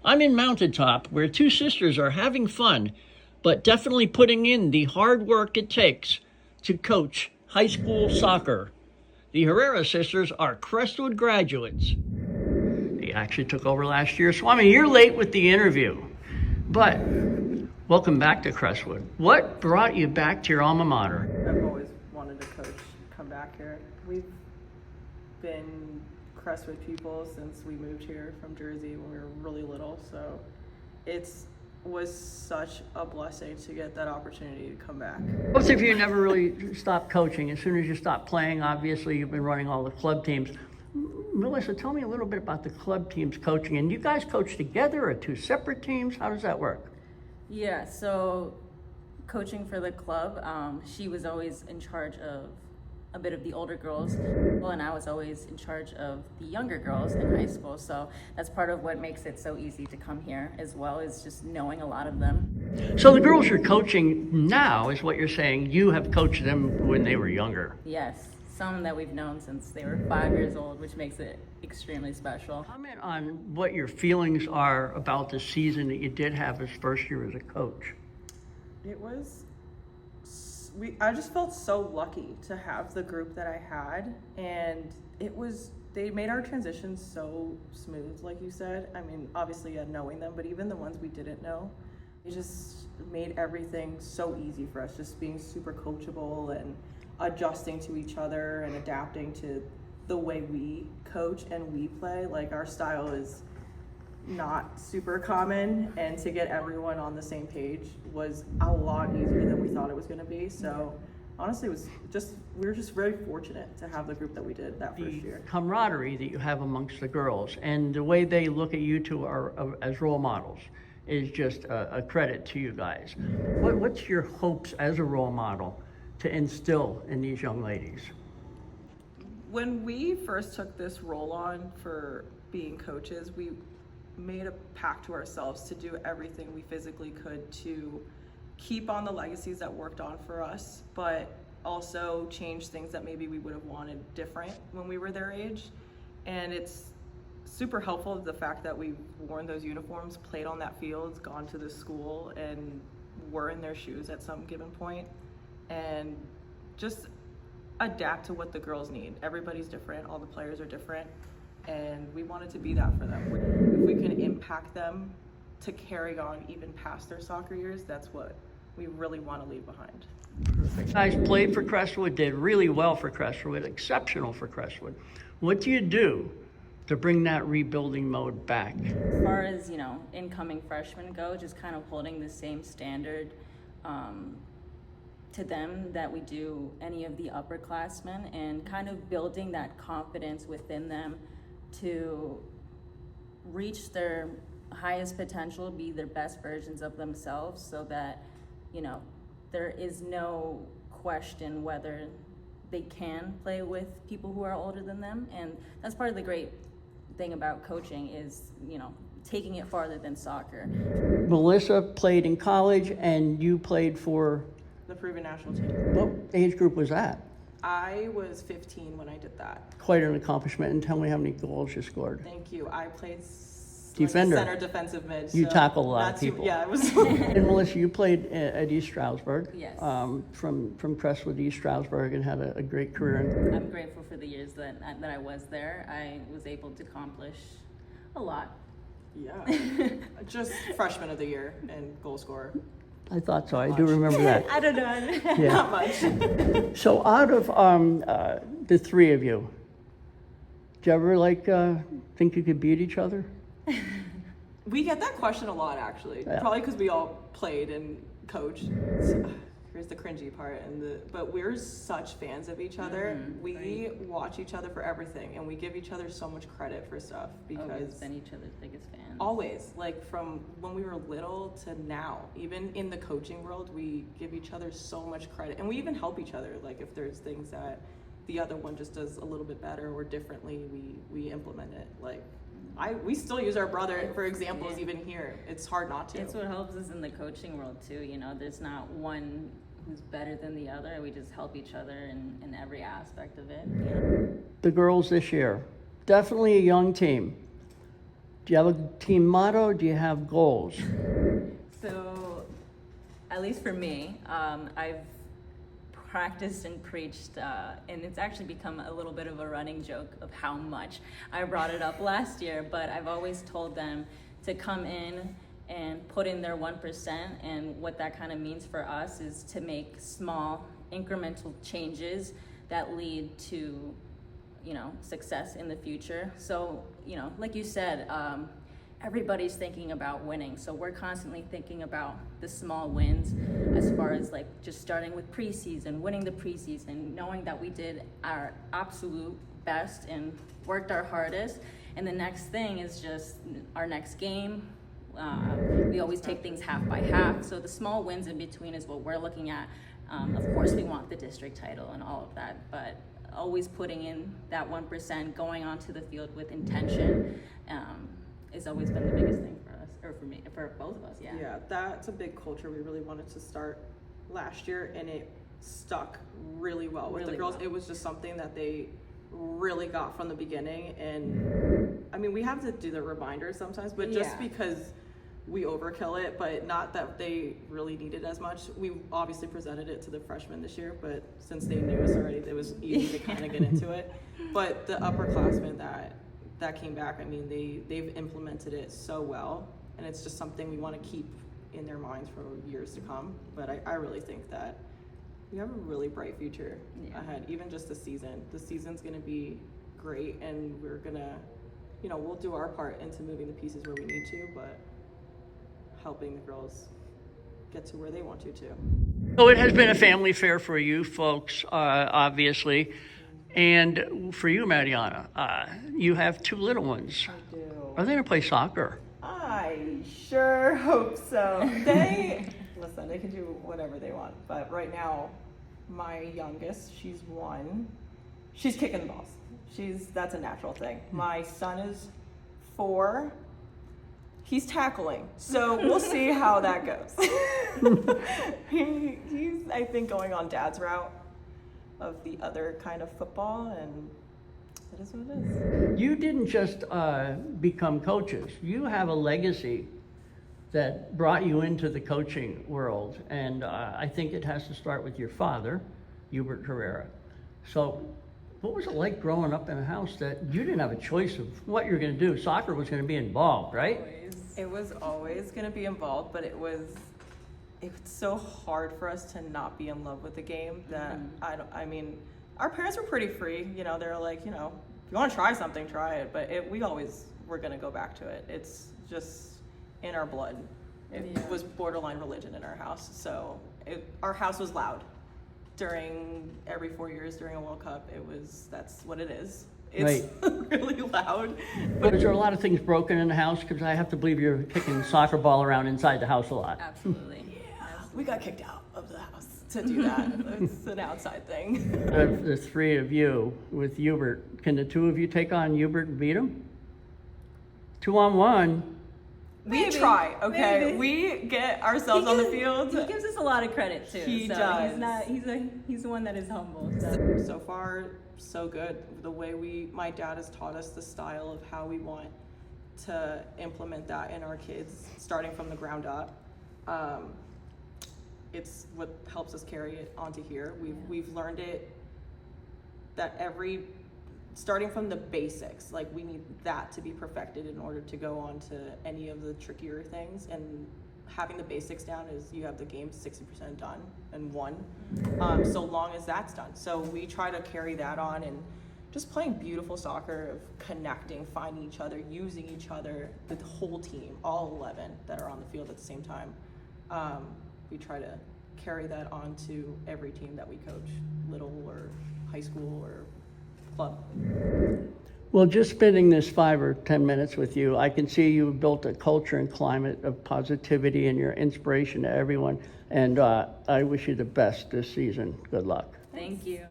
I'm in Mountaintop, where two sisters are having fun, but definitely putting in the hard work it takes to coach high school soccer. The Herrera sisters are Crestwood graduates. They actually took over last year. Swami, you're late with the interview, but welcome back to Crestwood. What brought you back to your alma mater? I've always wanted to coach, come back here. We've been Crestwood people since we moved here from Jersey when we were really little, so it was such a blessing to get that opportunity to come back. Both of you never really stopped coaching. As soon as you stopped playing, obviously you've been running all the club teams. Melissa, tell me a little bit about the club teams coaching. And you guys coach together or two separate teams? How does that work? Yeah, so coaching for the club, she was always in charge of a bit of the older girls, and I was always in charge of the younger girls in high school. So that's part of what makes it so easy to come here as well, is just knowing a lot of them. So the girls you're coaching now is what you're saying. You have coached them when they were younger. Yes, some that we've known since they were 5 years old, which makes it extremely special. Comment on what your feelings are about the season that you did have as first year as a coach. It was, I just felt so lucky to have the group that I had, and they made our transition so smooth, like you said. I mean, obviously knowing them, but even the ones we didn't know, it just made everything so easy for us, just being super coachable and adjusting to each other and adapting to the way we coach and we play. Like, our style is not super common, and to get everyone on the same page was a lot easier than we thought it was going to be. So honestly, we were just very fortunate to have the group that we did that first year. Camaraderie that you have amongst the girls and the way they look at you two as role models is just a credit to you guys. What's your hopes as a role model to instill in these young ladies? When we first took this role on for being coaches, we made a pact to ourselves to do everything we physically could to keep on the legacies that worked on for us, but also change things that maybe we would have wanted different when we were their age. And it's super helpful, the fact that we've worn those uniforms, played on that field, gone to the school, and were in their shoes at some given point, and just adapt to what the girls need. Everybody's different, all the players are different, and we wanted to be that for them. If we can impact them to carry on even past their soccer years, that's what we really want to leave behind. You guys played for Crestwood, did really well for Crestwood, exceptional for Crestwood. What do you do to bring that rebuilding mode back? As far as, incoming freshmen go, just kind of holding the same standard to them that we do any of the upperclassmen, and kind of building that confidence within them to reach their highest potential, be their best versions of themselves, so that, there is no question whether they can play with people who are older than them. And that's part of the great thing about coaching is, taking it farther than soccer. Melissa played in college and you played for? The Peruvian national team. What age group was that? I was 15 when I did that. Quite an accomplishment. And tell me how many goals you scored. Thank you. I played defender, center, defensive mid. You so tackle a lot of people. Yeah, it was. And Melissa, you played at East Stroudsburg. Yes. From Crestwood to East Stroudsburg, and had a great career. I'm grateful for the years that I was there. I was able to accomplish a lot. Yeah. Just freshman of the year and goal scorer. I thought so. I do remember that. I don't know. Yeah. Not much. So out of the three of you, do you ever think you could beat each other? We get that question a lot, actually. Yeah. Probably because we all played and coached. Here's the cringy part, but we're such fans of each other. We watch each other for everything, and we give each other so much credit for stuff because we've been each other's biggest fans. Always, like from when we were little to now, even in the coaching world, we give each other so much credit, and we even help each other. Like if there's things that the other one just does a little bit better or differently, we implement it. Like we still use our brother for examples even here. It's hard not to. It's what helps us in the coaching world too. There's not one who's better than the other. We just help each other in every aspect of it. The girls this year, definitely a young team. Do you have a team motto? Do you have goals? So, at least for me, I've practiced and preached, and it's actually become a little bit of a running joke of how much I brought it up last year, but I've always told them to come in and put in their 1%, and what that kind of means for us is to make small incremental changes that lead to, you know, success in the future. So, you know, like you said, everybody's thinking about winning. So we're constantly thinking about the small wins, as far as like just starting with preseason, winning the preseason, knowing that we did our absolute best and worked our hardest. And the next thing is just our next game. We always take things half by half. So the small wins in between is what we're looking at. Of course, we want the district title and all of that, but always putting in that 1%, going onto the field with intention, has always been the biggest thing for us, or for me, for both of us. Yeah, that's a big culture we really wanted to start last year, and it stuck really well with the girls. It was just something that they really got from the beginning, and I mean, we have to do the reminders sometimes, but just because we overkill it, but not that they really need it as much. We obviously presented it to the freshmen this year, but since they knew us already, it was easy to kind of get into it. But the upperclassmen that came back, I mean, they've implemented it so well, and it's just something we want to keep in their minds for years to come. But I really think that we have a really bright future ahead, even just the season. The season's going to be great, and we're going to, you know, we'll do our part into moving the pieces where we need to, but helping the girls get to where they want to too. So it has been a family affair for you folks, obviously. And for you, Mariana, you have two little ones. I do. Are they going to play soccer? I sure hope so. Listen, they can do whatever they want. But right now, my youngest, she's 1. She's kicking the balls. That's a natural thing. My son is 4. He's tackling, so we'll see how that goes. He's, I think, going on Dad's route of the other kind of football, and it is what it is. You didn't just become coaches. You have a legacy that brought you into the coaching world, and I think it has to start with your father, Hubert Herrera. So what was it like growing up in a house that you didn't have a choice of what you're going to do? Soccer was going to be involved, right? It was always going to be involved, but it's so hard for us to not be in love with the game that I mean, our parents were pretty free, you know, they're like, you know, if you want to try something, try it, but we always were going to go back to it. It's just in our blood. It was borderline religion in our house. So our house was loud during every 4 years during a World Cup. That's what it is. It's really loud. But is there a lot of things broken in the house? Because I have to believe you're kicking the soccer ball around inside the house a lot. Absolutely. We got kicked out of the house to do that. It's an outside thing. The three of you with Hubert, can the two of you take on Hubert and beat him? 2-on-1. We try, okay? Maybe. We get ourselves on the field. He gives us a lot of credit too. He does. He's the one that is humble. So far, so good. The way my dad has taught us the style of how we want to implement that in our kids, starting from the ground up. It's what helps us carry it onto here. We've learned it that starting from the basics, like we need that to be perfected in order to go on to any of the trickier things. And having the basics down is you have the game 60% done and won, so long as that's done. So we try to carry that on and just playing beautiful soccer of connecting, finding each other, using each other, the whole team, all 11 that are on the field at the same time. We try to carry that on to every team that we coach, little or high school or club. Well, just spending this 5 or 10 minutes with you, I can see you've built a culture and climate of positivity and you're inspiration to everyone. And I wish you the best this season. Good luck. Thank you.